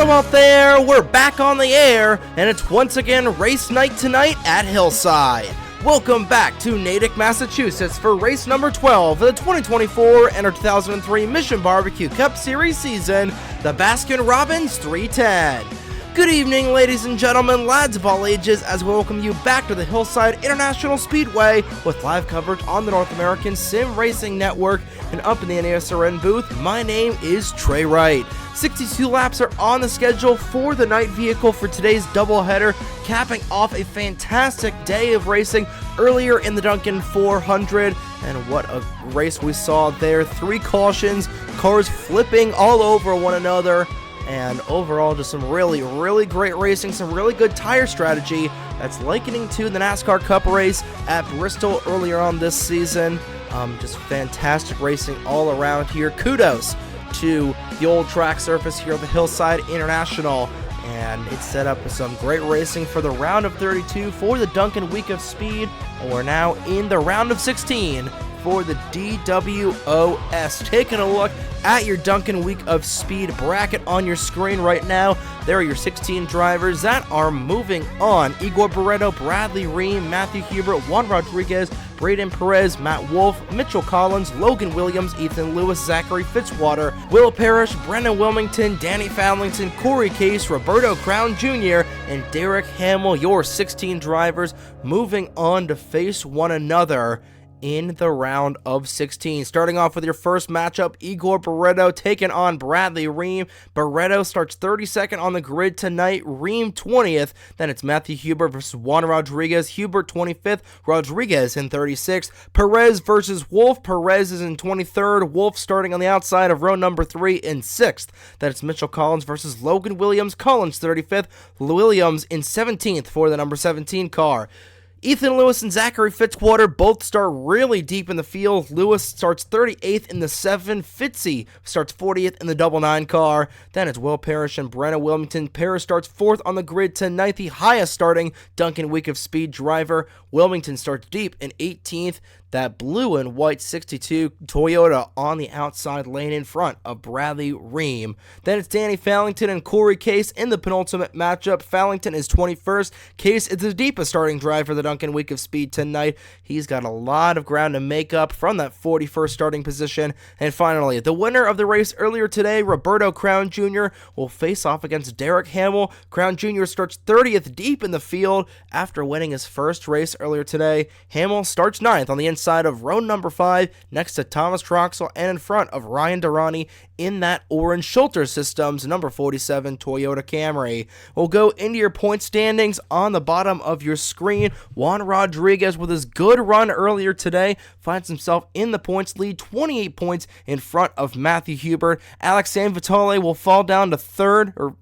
Hello out there, we're back on the air, and it's once again race night tonight at Hillside. Welcome back to Natick, Massachusetts for race number 12 of the 2024 NR2003 Mission Barbecue Cup Series season, the Baskin Robbins 310. Good evening, ladies and gentlemen, lads of all ages, as we welcome you back to the Hillside International Speedway with live coverage on the North American Sim Racing Network. And up in the NASRN booth, my name is Trey Wright. 62 laps are on the schedule for the night vehicle for today's doubleheader, capping off a fantastic day of racing earlier in the Dunkin 400. And what a race we saw there. 3 cautions, cars flipping all over one another. And overall, just some really great racing, some really good tire strategy that's likening to the NASCAR Cup race at Bristol earlier on this season. Just fantastic racing all around here. Kudos to the old track surface here at the Hillside International. And it's set up with some great racing for the round of 32 for the Dunkin Week of Speed. And we're now in the round of 16 for the DWOS. Taking a look at your Dunkin Week of Speed bracket on your screen right now. There are your 16 drivers that are moving on. Igor Barreto, Bradley Ream, Matthew Hubert, Juan Rodriguez, Braden Perez, Matt Wolf, Mitchell Collins, Logan Williams, Ethan Lewis, Zachary Fitzwater, Will Parrish, Brennan Wilmington, Danny Fallington, Corey Case, Roberto Crown Jr., and Derek Hamill, your 16 drivers moving on to face one another in the round of 16. Starting off with your first matchup, Igor Barreto taking on Bradley Ream. Barreto starts 32nd on the grid tonight, Ream 20th. Then it's Matthew Hubert versus Juan Rodriguez. Hubert 25th, Rodriguez in 36th. Perez versus Wolf. Perez is in 23rd. Wolf starting on the outside of row number 3 in 6th. Then it's Mitchell Collins versus Logan Williams. Collins 35th. Williams in 17th for the number 17 car. Ethan Lewis and Zachary Fitzwater both start really deep in the field. Lewis starts 38th in the 7. Fitzy starts 40th in the 99 car. Then it's Will Parrish and Brenna Wilmington. Parrish starts 4th on the grid tonight, the highest starting Dunkin Week of Speed driver. Wilmington starts deep in 18th. That blue and white 62 Toyota on the outside lane in front of Bradley Ream. Then it's Danny Fallington and Corey Case in the penultimate matchup. Fallington is 21st. Case is the deepest starting driver for the Dunkin Week of Speed tonight. He's got a lot of ground to make up from that 41st starting position. And finally, the winner of the race earlier today, Roberto Crown Jr., will face off against Derek Hamill. Crown Jr. starts 30th deep in the field after winning his first race earlier today. Hamill starts 9th on the inside of row number 5 next to Thomas Troxel and in front of Ryan Durrani in that orange Schulter Systems number 47 Toyota Camry. We'll go into your point standings on the bottom of your screen. Juan Rodriguez, with his good run earlier today, finds himself in the points lead, 28 points in front of Matthew Hubert. Alex Sanvitale will fall down to 3rd,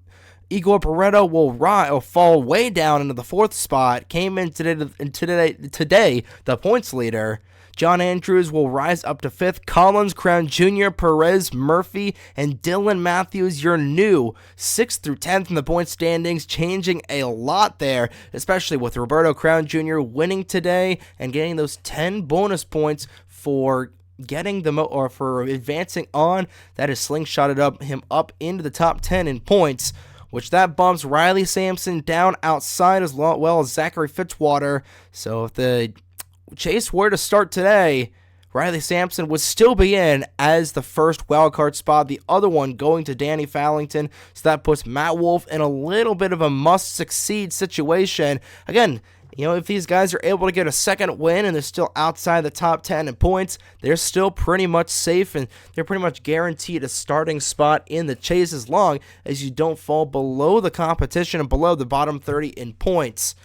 Igor Barreto will fall way down into the 4th spot. Came in today the points leader. John Andrews will rise up to 5th. Collins, Crown Jr., Perez, Murphy, and Dylan Matthews, your new 6th through 10th in the point standings, changing a lot there, especially with Roberto Crown Jr. winning today and getting those 10 bonus points for getting for advancing on. That is slingshotted him up into the top 10 in points, which that bumps Riley Sampson down outside as well as Zachary Fitzwater. So if the chase were to start today, Riley Sampson would still be in as the first wildcard spot, the other one going to Danny Fallington. So that puts Matt Wolf in a little bit of a must-succeed situation. Again, if these guys are able to get a second win and they're still outside the top 10 in points, they're still pretty much safe and they're pretty much guaranteed a starting spot in the chase as long as you don't fall below the competition and below the bottom 30 in points.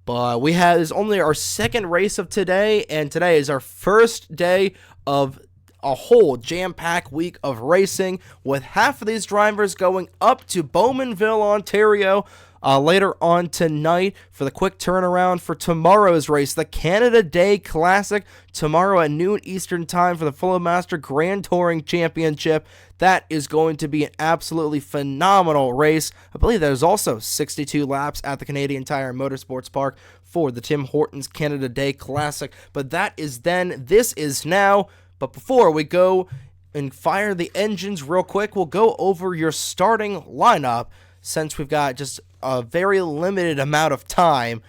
But this is only our second race of today, and today is our first day of a whole jam-packed week of racing, with half of these drivers going up to Bowmanville, Ontario, later on tonight for the quick turnaround for tomorrow's race, the Canada Day Classic, tomorrow at noon Eastern Time for the Flowmaster Grand Touring Championship. That is going to be an absolutely phenomenal race. I believe there's also 62 laps at the Canadian Tire Motorsports Park for the Tim Hortons Canada Day Classic. But that is then, this is now. But before we go and fire the engines real quick. We'll go over your starting lineup since we've got just a very limited amount of time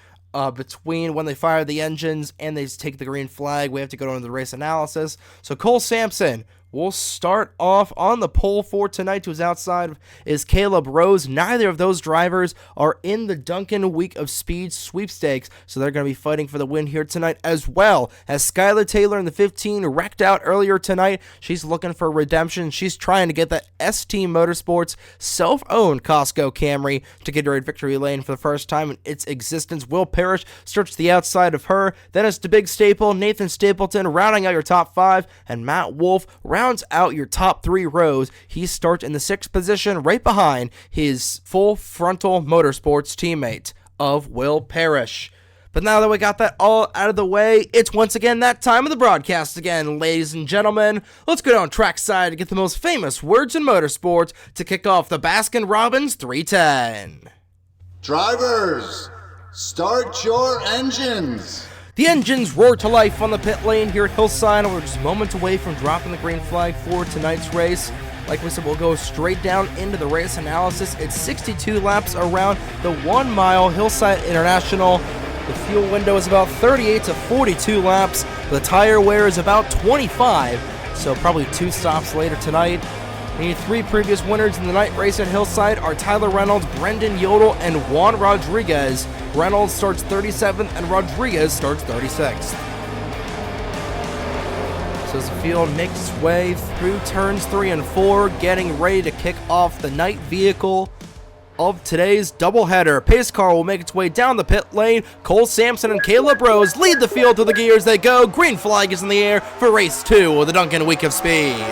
between when they fire the engines and they take the green flag. We have to go into the race analysis. So Cole Sampson will start off on the pole for tonight. To his outside is Caleb Rose. Neither of those drivers are in the Dunkin Week of Speed sweepstakes, so they're going to be fighting for the win here tonight, as well as Skylar Taylor in the 15 wrecked out earlier tonight. She's looking for redemption. She's trying to get that ST Motorsports self-owned Costco Camry to get her in victory lane for the first time in its existence. Will Parrish starts to the outside of her. Then it's the big staple, Nathan Stapleton, rounding out your top 5, and Matt Wolf rounds out your top 3 rows. He starts in the 6th position, right behind his full frontal motorsports teammate of Will Parrish. But now that we got that all out of the way, it's once again that time of the broadcast again, ladies and gentlemen. Let's go down trackside to get the most famous words in motorsports to kick off the Baskin Robbins 310. Drivers, start your engines. The engines roar to life on the pit lane here at Hillside, and we're just moments away from dropping the green flag for tonight's race. Like we said, we'll go straight down into the race analysis. It's 62 laps around the 1 mile Hillside International. The fuel window is about 38 to 42 laps. The tire wear is about 25, so probably 2 stops later tonight. The 3 previous winners in the night race at Hillside are Tyler Reynolds, Brendan Yodel, and Juan Rodriguez. Reynolds starts 37th and Rodriguez starts 36th. So as the field makes its way through turns 3 and 4, getting ready to kick off the night vehicle of today's doubleheader. Pace car will make its way down the pit lane. Cole Sampson and Caleb Rose lead the field to the gears they go. Green flag is in the air for race 2 of the Dunkin Week of Speed.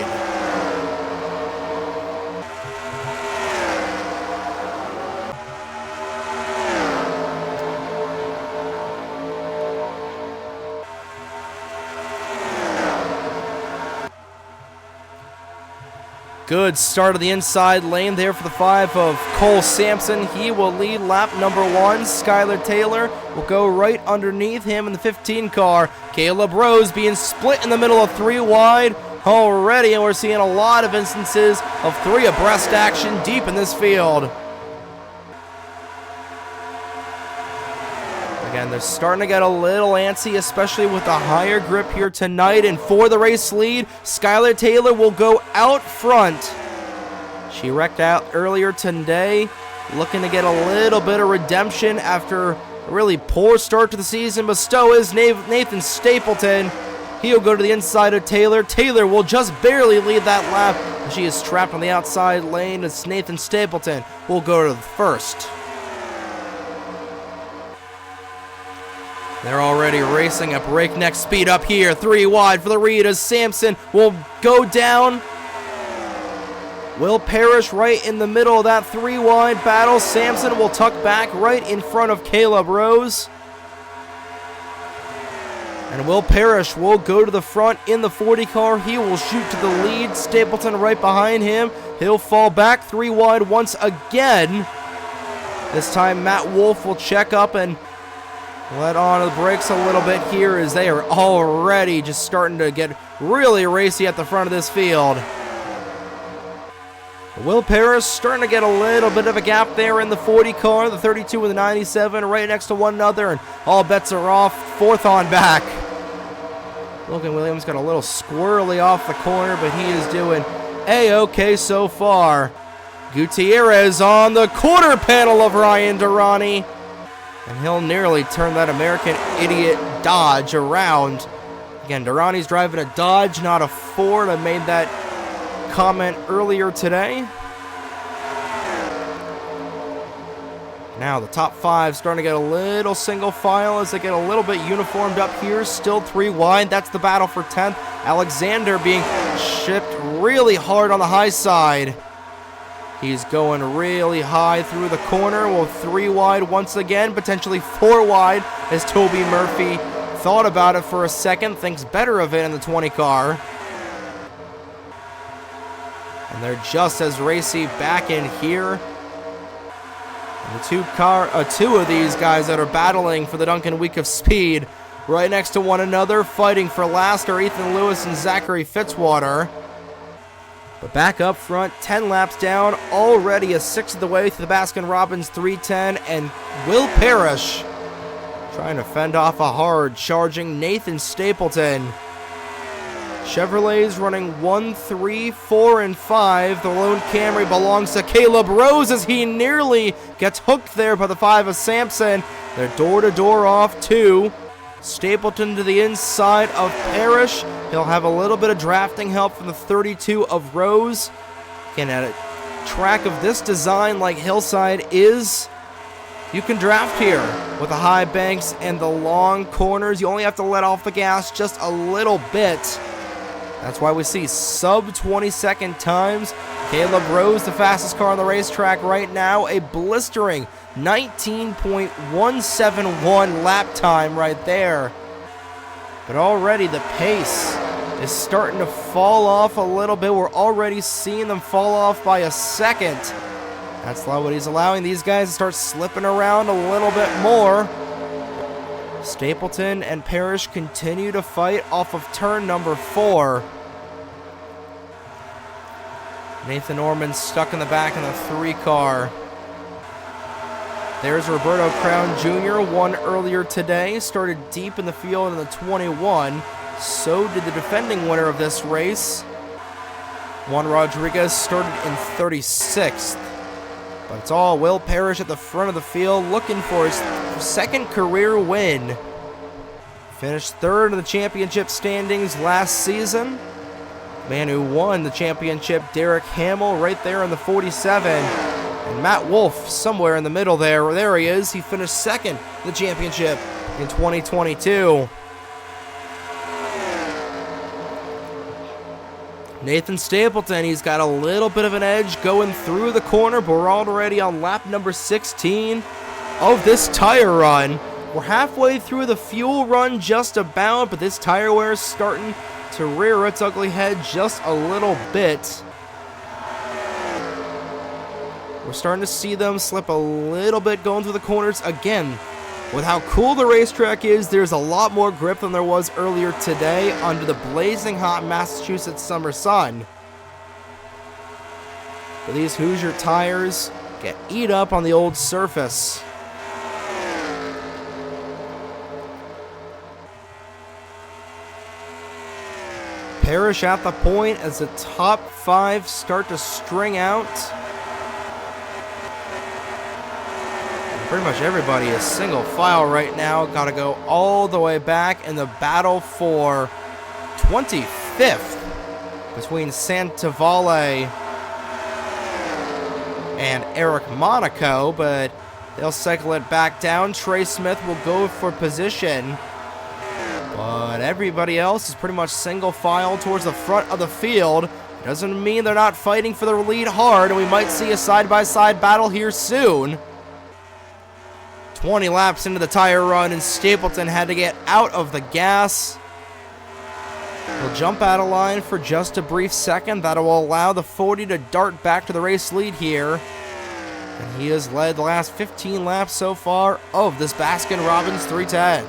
Good start of the inside lane there for the 5 of Cole Sampson. He will lead lap number 1. Skylar Taylor will go right underneath him in the 15 car. Caleb Rose being split in the middle of 3 wide already, and we're seeing a lot of instances of 3 abreast action deep in this field. Again, they're starting to get a little antsy, especially with the higher grip here tonight. And for the race lead, Skylar Taylor will go out front. She wrecked out earlier today, looking to get a little bit of redemption after a really poor start to the season. But so is Nathan Stapleton. He'll go to the inside of Taylor. Taylor will just barely lead that lap. She is trapped on the outside lane as Nathan Stapleton will go to the first. They're already racing at breakneck speed up here. 3 wide for the lead as Sampson will go down. Will Parrish right in the middle of that 3 wide battle. Sampson will tuck back right in front of Caleb Rose. And Will Parrish will go to the front in the 40 car. He will shoot to the lead. Stapleton right behind him. He'll fall back 3 wide once again. This time Matt Wolf will check up and let on the brakes a little bit here as they are already just starting to get really racy at the front of this field. Will Parrish starting to get a little bit of a gap there in the 40 car, the 32 and the 97 right next to one another, and all bets are off. 4th on back. Logan Williams got a little squirrely off the corner, but he is doing A-okay so far. Gutierrez on the quarter panel of Ryan Durrani. And he'll nearly turn that American Idiot Dodge around. Again, Durrani's driving a Dodge, not a Ford. I made that comment earlier today. Now the top 5 starting to get a little single file as they get a little bit uniformed up here. Still 3 wide. That's the battle for 10th. Alexander being shipped really hard on the high side. He's going really high through the corner. Well, 3 wide once again, potentially 4 wide as Toby Murphy thought about it for a second, thinks better of it in the 20 car. And they're just as racy back in here. And the 2 of these guys that are battling for the Dunkin Week of Speed right next to one another, fighting for last, are Ethan Lewis and Zachary Fitzwater. But back up front, 10 laps down, already a sixth of the way through the Baskin Robbins 310, and Will Parrish trying to fend off a hard charging Nathan Stapleton. Chevrolet's running 1, 3, 4, and 5. The lone Camry belongs to Caleb Rose as he nearly gets hooked there by the 5 of Sampson. They're door-to-door off 2. Stapleton to the inside of Parrish. He'll have a little bit of drafting help from the 32 of Rose. Again, at a track of this design like Hillside is, you can draft here with the high banks and the long corners. You only have to let off the gas just a little bit. That's why we see sub 20-second times. Caleb Rose, the fastest car on the racetrack right now, a blistering 19.171 lap time right there. But already the pace is starting to fall off a little bit. We're already seeing them fall off by a second. That's what he's allowing these guys to start slipping around a little bit more. Stapleton and Parrish continue to fight off of turn number 4. Nathan Orman stuck in the back in the 3 car. There's Roberto Crown Jr., won earlier today, started deep in the field in the 21. So did the defending winner of this race. Juan Rodriguez started in 36th. But it's all Will Parrish at the front of the field looking for his second career win. Finished 3rd in the championship standings last season. Man who won the championship, Derek Hamill, right there in the 47. And Matt Wolf somewhere in the middle there. There he is. He finished 2nd in the championship in 2022. Nathan Stapleton, he's got a little bit of an edge going through the corner, but we're already on lap number 16 of this tire run. We're halfway through the fuel run just about, but this tire wear is starting to rear its ugly head just a little bit. We're starting to see them slip a little bit going through the corners. Again, with how cool the racetrack is, there's a lot more grip than there was earlier today under the blazing hot Massachusetts summer sun. But these Hoosier tires get eat up on the old surface. Parrish at the point as the top 5 start to string out. Pretty much everybody is single file right now. Got to go all the way back in the battle for 25th between Santovale and Eric Monaco, but they'll cycle it back down. Trey Smith will go for position, but everybody else is pretty much single file towards the front of the field. Doesn't mean they're not fighting for the lead hard, and we might see a side-by-side battle here soon. 20 laps into the tire run, and Stapleton had to get out of the gas. He'll jump out of line for just a brief second. That will allow the 40 to dart back to the race lead here. And he has led the last 15 laps so far of this Baskin Robbins 310.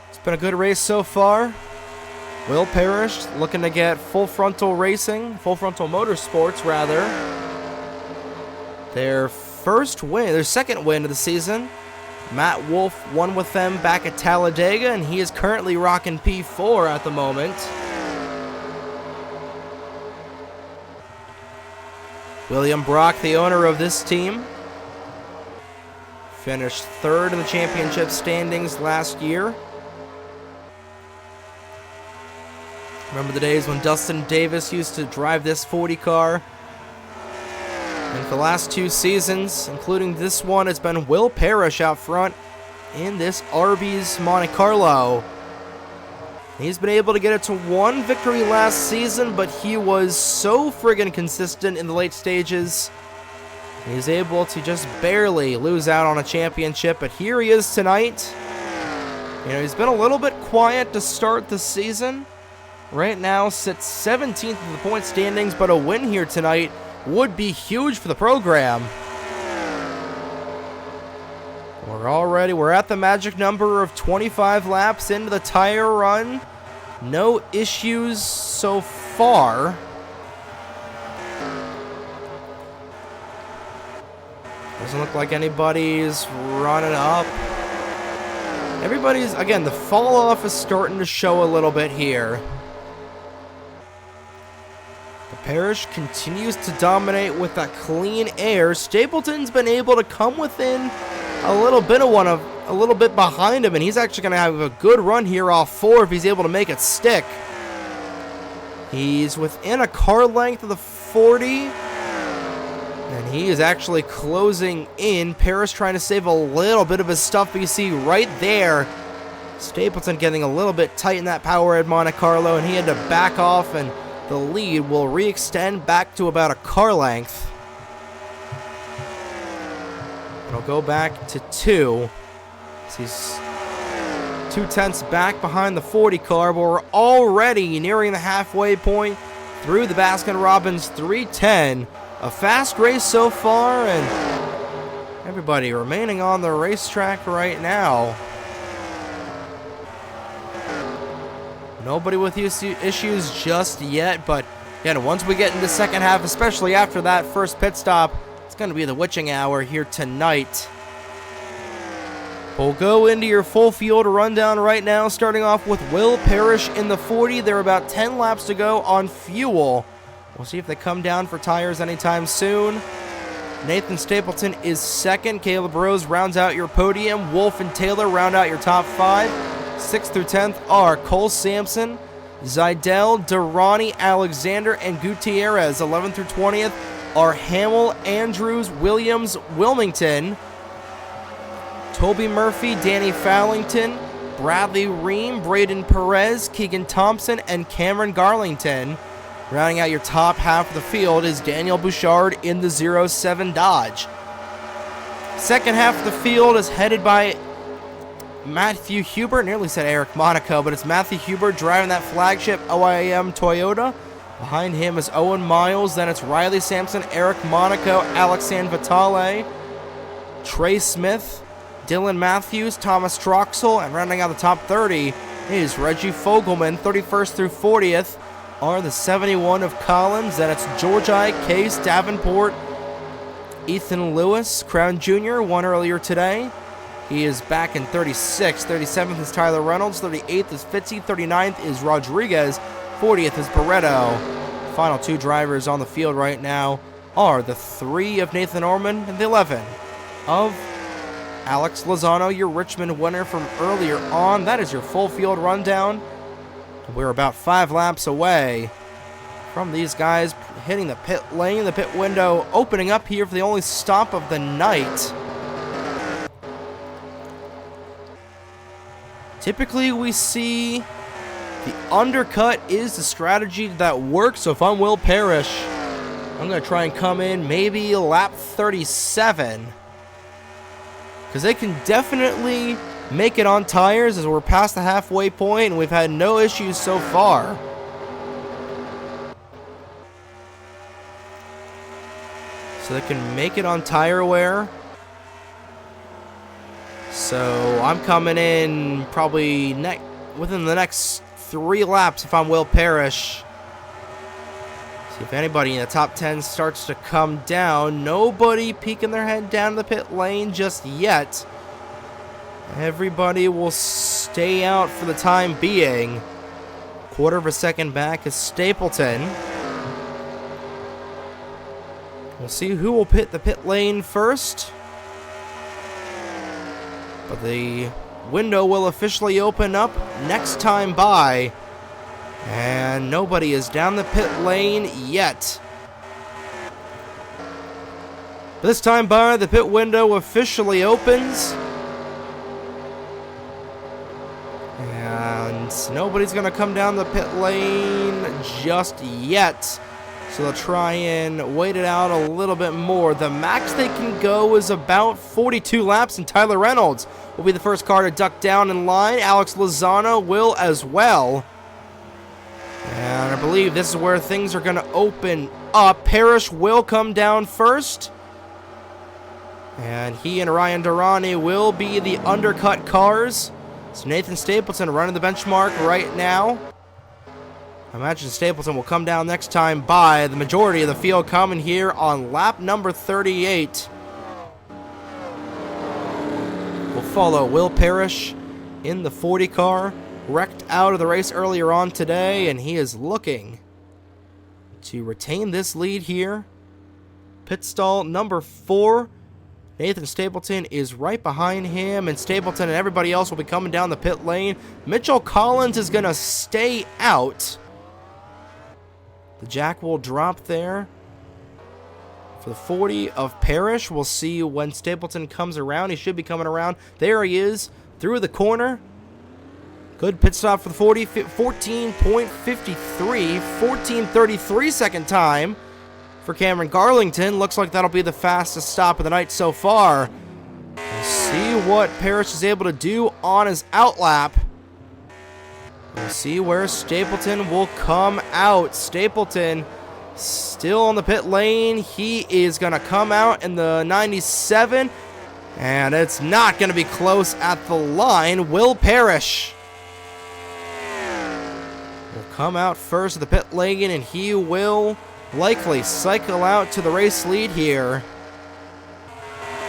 It's been a good race so far. Will Parrish looking to get full frontal motorsports rather. Their second win of the season. Matt Wolf won with them back at Talladega, and he is currently rocking P4 at the moment. William Brock, the owner of this team, finished 3rd in the championship standings last year. Remember the days when Dustin Davis used to drive this 40 car? And for the last 2 seasons, including this one, it's been Will Parrish out front in this Arby's Monte Carlo. He's been able to get it to 1 victory last season, but he was so friggin' consistent in the late stages. He's able to just barely lose out on a championship, but here he is tonight. You know, he's been a little bit quiet to start the season. Right now sits 17th in the point standings, but a win here tonight would be huge for the program. We're at the magic number of 25 laps into the tire run. No issues so far. Doesn't look like anybody's running up. Everybody's, again, the fall off is starting to show a little bit here. The Parrish continues to dominate with that clean air. Stapleton's been able to come within a little bit behind him, and he's actually going to have a good run here off 4 if he's able to make it stick. He's within a car length of the 40. And he is actually closing in. Parrish trying to save a little bit of his stuff, but you see right there, Stapleton getting a little bit tight in that power at Monte Carlo, and he had to back off, and the lead will re-extend back to about a car length. It'll go back to 2. He's 2/10 back behind the 40 car, but we're already nearing the halfway point through the Baskin Robbins 310. A fast race so far, and everybody remaining on the racetrack right now. Nobody with issues just yet, but again, once we get into the second half, especially after that first pit stop, it's going to be the witching hour here tonight. We'll go into your full field rundown right now, starting off with Will Parrish in the 40. There are about 10 laps to go on fuel. We'll see if they come down for tires anytime soon. Nathan Stapleton is second. Caleb Rose rounds out your podium. Wolf and Taylor round out your top 5. 6th through 10th are Cole Sampson, Zidell, Durrani, Alexander, and Gutierrez. 11th through 20th are Hamill, Andrews, Williams, Wilmington, Toby Murphy, Danny Fallington, Bradley Ream, Braden Perez, Keegan Thompson, and Cameron Garlington. Rounding out your top half of the field is Daniel Bouchard in the 07 Dodge. Second half of the field is headed by Matthew Hubert. Nearly said Eric Monaco, but it's Matthew Hubert driving that flagship OIM Toyota. Behind him is Owen Miles. Then it's Riley Sampson, Eric Monaco, Alexandre Vitale, Trey Smith, Dylan Matthews, Thomas Troxel, and rounding out the top 30 is Reggie Fogelman. 31st through 40th are the 71 of Collins. Then it's Georgi, Case, Davenport, Ethan Lewis, Crown Jr., won earlier today. He is back in 36th. 37th is Tyler Reynolds. 38th is Fitzy. 39th is Rodriguez. 40th is Barretto. Final 2 drivers on the field right now are the 3 of Nathan Orman and the 11 of Alex Lozano, your Richmond winner from earlier on. That is your full field rundown. We're about 5 laps away from these guys hitting the pit lane, the pit window opening up here for the only stop of the night. Typically, we see the undercut is the strategy that works. So if I'm Will Parrish, I'm going to try and come in maybe lap 37. Because they can definitely make it on tires as we're past the halfway point, and we've had no issues so far. So they can make it on tire wear. So I'm coming in probably within the next 3 laps if I'm Will Parrish. See if anybody in the top 10 starts to come down. Nobody peeking their head down the pit lane just yet. Everybody will stay out for the time being. Quarter of a second back is Stapleton. We'll see who will pit the pit lane first. But the window will officially open up next time by. And nobody is down the pit lane yet. This time by, the pit window officially opens. And nobody's going to come down the pit lane just yet. So they'll try and wait it out a little bit more. The max they can go is about 42 laps, and Tyler Reynolds will be the first car to duck down in line. Alex Lozano will as well. And I believe this is where things are going to open up. Parrish will come down first. And he and Ryan Durrani will be the undercut cars. So Nathan Stapleton running the benchmark right now. I imagine Stapleton will come down next time by. The majority of the field coming here on lap number 38. We'll follow Will Parrish in the 40 car. Wrecked out of the race earlier on today, and he is looking to retain this lead here. Pit stall number 4. Nathan Stapleton is right behind him, and Stapleton and everybody else will be coming down the pit lane. Mitchell Collins is going to stay out. The jack will drop there for the 40 of Parrish. We'll see when Stapleton comes around. He should be coming around. There he is through the corner. Good pit stop for the 40. 14.53. 14.33 second time for Cameron Garlington. Looks like that'll be the fastest stop of the night so far. We'll see what Parrish is able to do on his outlap. We'll see where Stapleton will come out. Stapleton still on the pit lane. He is going to come out in the 97. And it's not going to be close at the line. Will Parrish will come out first of the pit lane, and he will likely cycle out to the race lead here.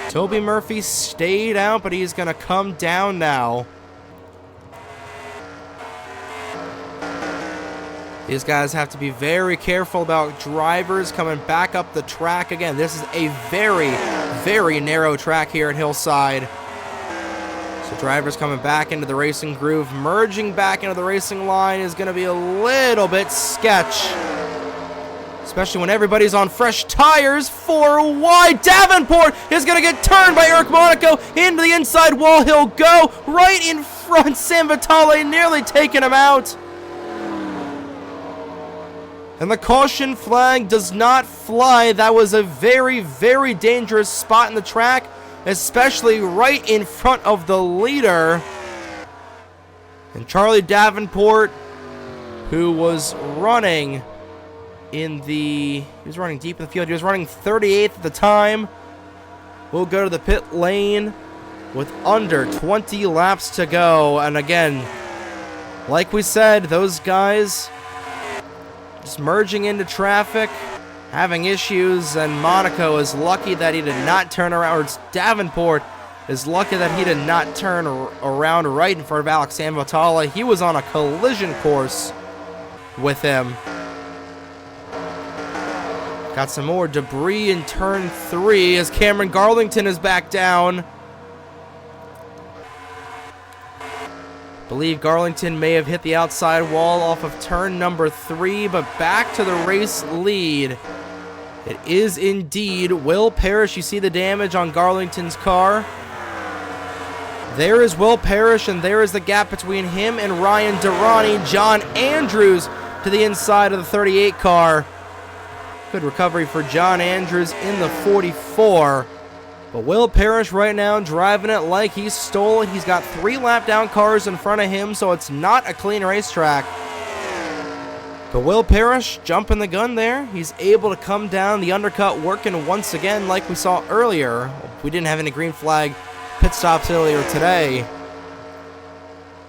Toby Murphy stayed out, but he's going to come down now. These guys have to be very careful about drivers coming back up the track. Again, this is a very, very narrow track here at Hillside. So drivers coming back into the racing groove, merging back into the racing line is going to be a little bit sketch. Especially when everybody's on fresh tires. 4 wide. Davenport is going to get turned by Eric Monaco into the inside wall. He'll go right in front. Sam Vitale nearly taking him out. And the caution flag does not fly. That was a very, very dangerous spot in the track, especially right in front of the leader. And Charlie Davenport, who was running he was running deep in the field. He was running 38th at the time. We'll go to the pit lane with under 20 laps to go. And again, like we said, those guys just merging into traffic, having issues, and Monaco is lucky that he did not turn around. Or Davenport is lucky that he did not turn around right in front of Alex Vitale. He was on a collision course with him. Got some more debris in turn 3 as Cameron Garlington is back down. Believe Garlington may have hit the outside wall off of turn number 3, but back to the race lead. It is indeed Will Parrish. You see the damage on Garlington's car. There is Will Parrish, and there is the gap between him and Ryan Durrani. John Andrews to the inside of the 38 car. Good recovery for John Andrews in the 44. But Will Parrish right now driving it like he stole it. He's got 3 lap down cars in front of him, so it's not a clean racetrack. But Will Parrish jumping the gun there. He's able to come down the undercut, working once again like we saw earlier. We didn't have any green flag pit stops earlier today.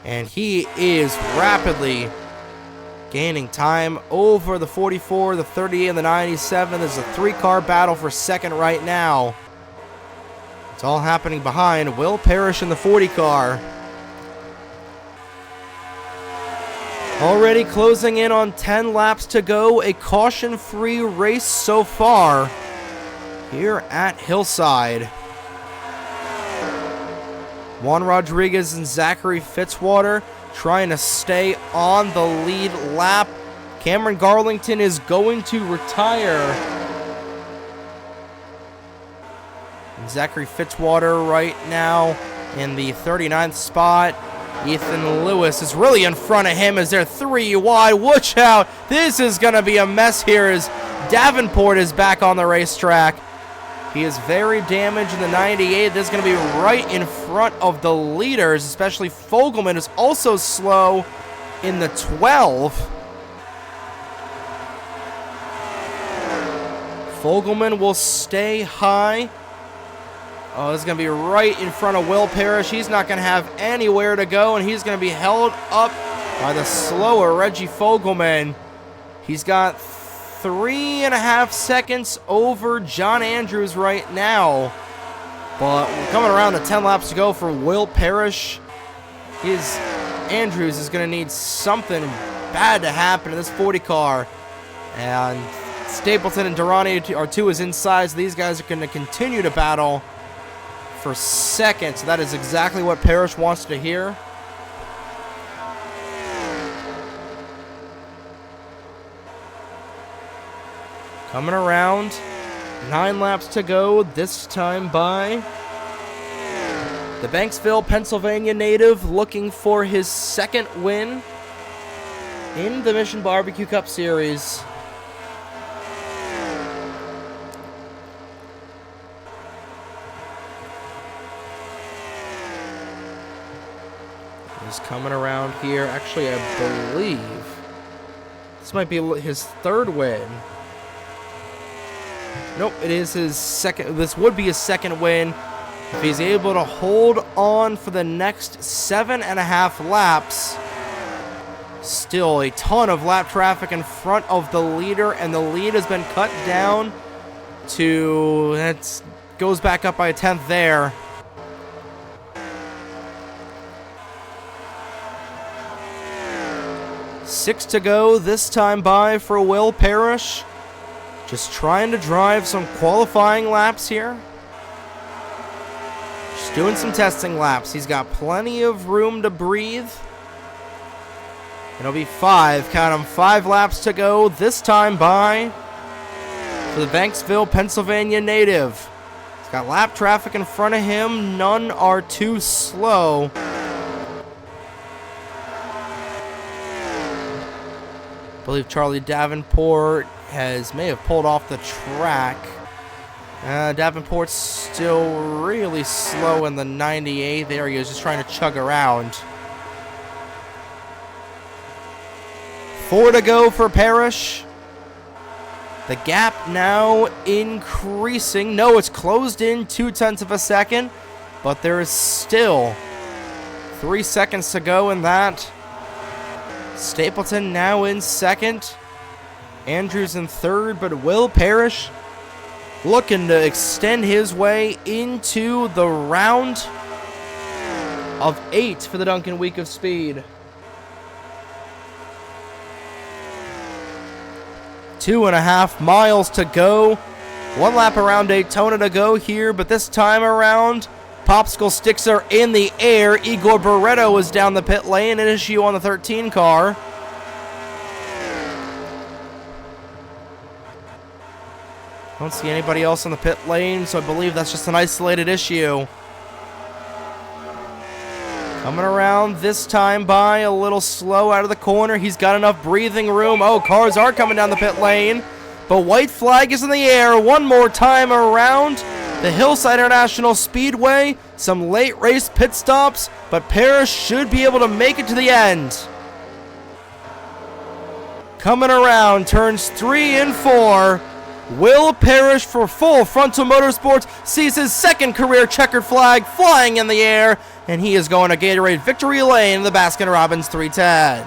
And he is rapidly gaining time over the 44, the 38, and the 97. There's a 3-car battle for second right now. It's all happening behind Will Parrish in the 40 car. Already closing in on 10 laps to go. A caution-free race so far here at Hillside. Juan Rodriguez and Zachary Fitzwater trying to stay on the lead lap. Cameron Garlington is going to retire. Zachary Fitzwater right now in the 39th spot. Ethan Lewis is really in front of him as they're 3 wide. Watch out. This is going to be a mess here as Davenport is back on the racetrack. He is very damaged in the 98. This is going to be right in front of the leaders, especially Fogelman is also slow in the 12. Fogelman will stay high Oh, this is going to be right in front of Will Parrish. He's not going to have anywhere to go, and he's going to be held up by the slower Reggie Fogelman. He's got 3.5 seconds over John Andrews right now. But we're coming around to 10 laps to go for Will Parrish. Andrews is going to need something bad to happen to this 40 car. And Stapleton and Durrani are two as inside, so these guys are going to continue to battle for second. So that is exactly what Parrish wants to hear. Coming around, 9 laps to go, this time by the Banksville, Pennsylvania native, looking for his second win in the Mission Barbecue Cup Series. He's coming around here. Actually, I believe this might be his third win. Nope, it is his second. This would be his second win if he's able to hold on for the next 7.5 laps. Still a ton of lap traffic in front of the leader, and the lead has been cut down to, that goes back up by a 10th there. Six to go, this time by for Will Parrish. Just trying to drive some qualifying laps here. Just doing some testing laps. He's got plenty of room to breathe. It'll be 5, count them, 5 laps to go, this time by for the Banksville, Pennsylvania native. He's got lap traffic in front of him. None are too slow. I believe Charlie Davenport may have pulled off the track. Davenport's still really slow in the 98. There he is, just trying to chug around. 4 to go for Parrish. The gap now increasing. No, it's closed in 0.2 of a second, but there is still 3 seconds to go in that. Stapleton now in second. Andrews in third, but Will Parrish looking to extend his way into the round of 8 for the Dunkin Week of Speed. 2.5 miles to go. 1 lap around Daytona to go here, but this time around, popsicle sticks are in the air. Igor Barreto is down the pit lane, an issue on the 13 car. Don't see anybody else on the pit lane, so I believe that's just an isolated issue. Coming around this time by a little slow out of the corner. He's got enough breathing room. Oh, cars are coming down the pit lane, but white flag is in the air. One more time around the Hillside International Speedway. Some late race pit stops, but Parrish should be able to make it to the end. Coming around turns 3 and 4. Will Parrish for Full Frontal Motorsports sees his second career checkered flag flying in the air, and he is going to Gatorade Victory Lane in the Baskin Robbins 310.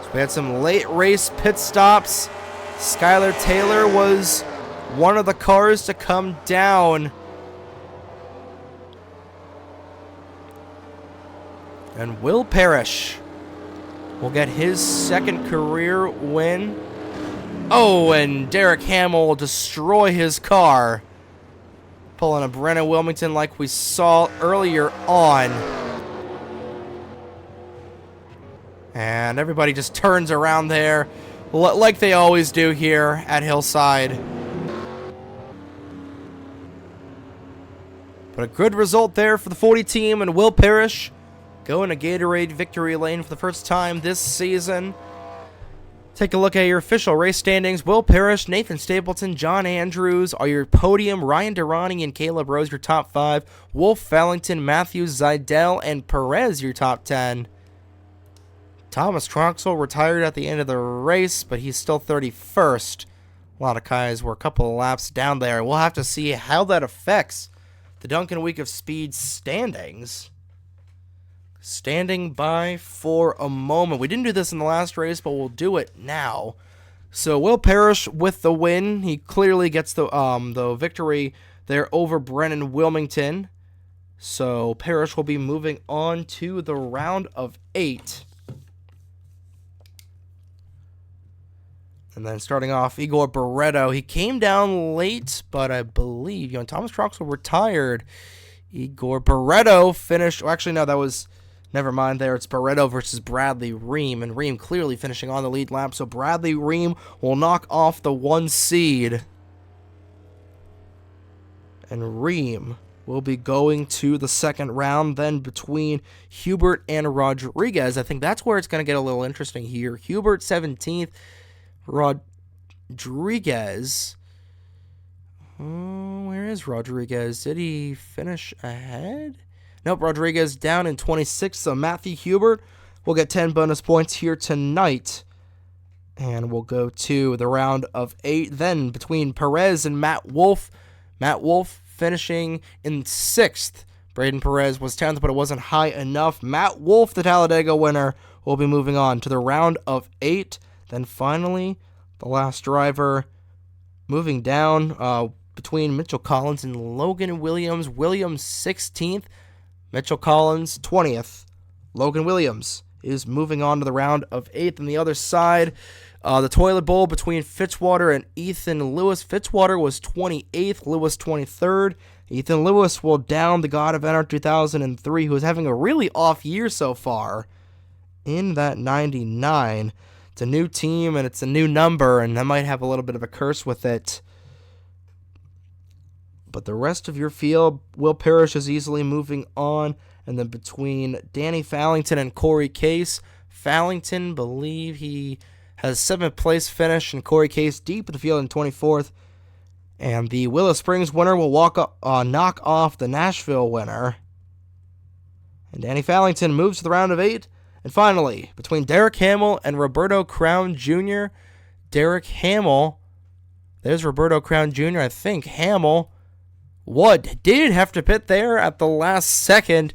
So we had some late race pit stops. Skylar Taylor was one of the cars to come down. And Will Parrish will get his second career win. Oh, and Derek Hamill will destroy his car, pulling a Brennan Wilmington like we saw earlier on. And everybody just turns around there, like they always do here at Hillside. But a good result there for the 40 team, and Will Parrish going to Gatorade Victory Lane for the first time this season. Take a look at your official race standings. Will Parrish, Nathan Stapleton, John Andrews are your podium. Ryan Durrani and Caleb Rose your top 5. Wolf, Valentin, Matthews, Zidell, and Perez your top 10. Thomas Troxel retired at the end of the race, but he's still 31st A lot of guys were a couple of laps down there. We'll have to see how that affects the Dunkin Week of Speed standings. Standing by for a moment. We didn't do this in the last race, but we'll do it now. So Will Parrish with the win. He clearly gets the victory there over Brennan Wilmington. So Parrish will be moving on to the round of 8. And then starting off, Igor Barreto. He came down late, but I believe Thomas Troxel retired. Igor Barreto finished. Well, actually, no, that was. Never mind there. It's Barreto versus Bradley Ream. And Ream clearly finishing on the lead lap. So Bradley Ream will knock off the 1 seed. And Ream will be going to the second round. Then between Hubert and Rodriguez. I think that's where it's going to get a little interesting here. Hubert 17th. Rodriguez. Where is Rodriguez? Did he finish ahead? Nope, Rodriguez down in 26th. So Matthew Hubert will get 10 bonus points here tonight. And we'll go to the round of 8. Then between Perez and Matt Wolf. Matt Wolf finishing in 6th. Braden Perez was 10th, but it wasn't high enough. Matt Wolf, the Talladega winner, will be moving on to the round of 8. Then finally, the last driver moving down between Mitchell Collins and Logan Williams. Williams 16th. Mitchell Collins, 20th. Logan Williams is moving on to the round of 8th. On the other side, the toilet bowl between Fitzwater and Ethan Lewis. Fitzwater was 28th, Lewis 23rd. Ethan Lewis will down the god of NR2003, who is having a really off year so far in that 99. It's a new team, and it's a new number, and that might have a little bit of a curse with it. But the rest of your field, Will Parrish is easily moving on. And then between Danny Fallington and Corey Case, Fallington, believe he has 7th place finish, and Corey Case deep in the field in 24th. And the Willow Springs winner will knock off the Nashville winner. And Danny Fallington moves to the round of 8. And finally, between Derek Hamill and Roberto Crown Jr., Derek Hamill, there's Roberto Crown Jr., I think Hamill did have to pit there at the last second.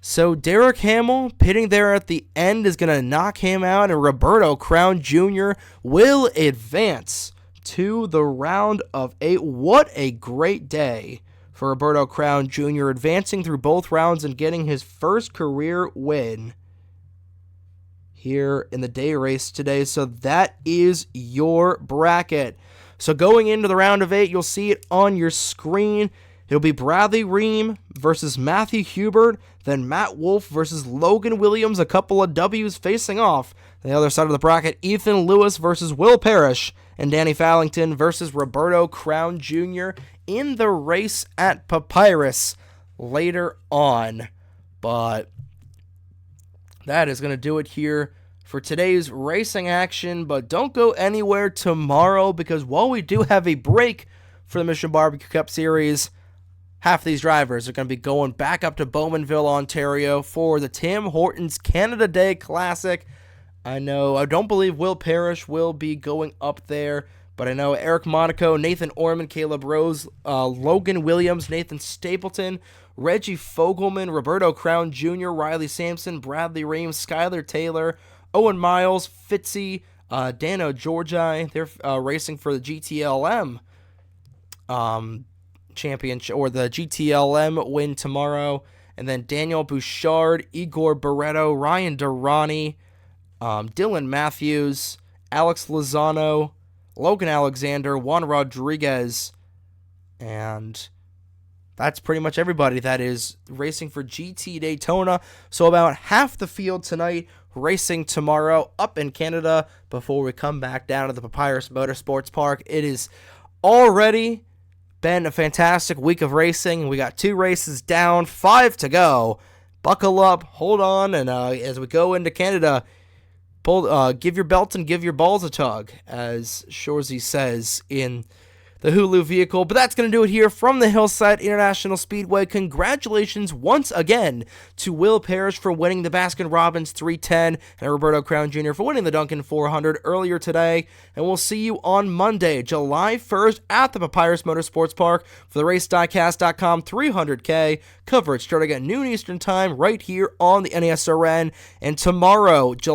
So Derek Hamill pitting there at the end is going to knock him out, and Roberto Crown Jr. will advance to the round of 8. What a great day for Roberto Crown Jr., advancing through both rounds and getting his first career win here in the day race today. So that is your bracket. So going into the round of 8, you'll see it on your screen. It'll be Bradley Ream versus Matthew Hubert, then Matt Wolf versus Logan Williams, a couple of W's facing off. On the other side of the bracket, Ethan Lewis versus Will Parrish, and Danny Fallington versus Roberto Crown Jr. in the race at Papyrus later on. But that is going to do it here for today's racing action. But don't go anywhere tomorrow, because while we do have a break for the Mission Barbecue Cup Series, half these drivers are going to be going back up to Bowmanville, Ontario for the Tim Hortons Canada Day Classic. I don't believe Will Parrish will be going up there, but I know Eric Monaco, Nathan Orman, Caleb Rose, Logan Williams, Nathan Stapleton, Reggie Fogelman, Roberto Crown Jr., Riley Sampson, Bradley Ream, Skylar Taylor, Owen Miles, Fitzy, Dano Georgi. They're racing for the GTLM championship, or the GTLM win tomorrow. And then Daniel Bouchard, Igor Barreto, Ryan Durrani, Dylan Matthews, Alex Lozano, Logan Alexander, Juan Rodriguez, and that's pretty much everybody that is racing for GT Daytona. So about half the field tonight racing tomorrow up in Canada before we come back down to the Papyrus Motorsports Park. It has already been a fantastic week of racing. We got 2 races down, 5 to go. Buckle up, hold on, and as we go into Canada, give your belt and give your balls a tug, as Shorzy says in the Hulu vehicle. But that's going to do it here from the Hillside International Speedway. Congratulations once again to Will Parrish for winning the Baskin Robbins 310 and Roberto Crown Jr. for winning the Dunkin 400 earlier today. And we'll see you on Monday, July 1st at the Papyrus Motorsports Park for the RaceDiecast.com 300K coverage starting at noon Eastern Time right here on the NASRN. And tomorrow, June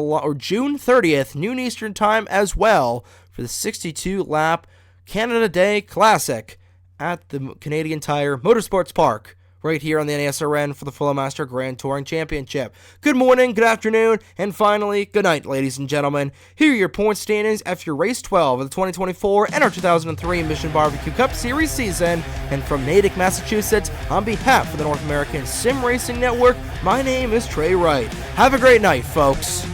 30th, noon Eastern Time as well for the 62-lap Canada Day Classic at the Canadian Tire Motorsports Park right here on the NASRN for the Flowmaster Grand Touring Championship. Good morning, good afternoon, and finally, good night, ladies and gentlemen. Here are your point standings after race 12 of the 2024 NR2003 Mission Barbecue Cup Series season. And from Natick, Massachusetts, on behalf of the North American Sim Racing Network, my name is Trey Wright. Have a great night, folks.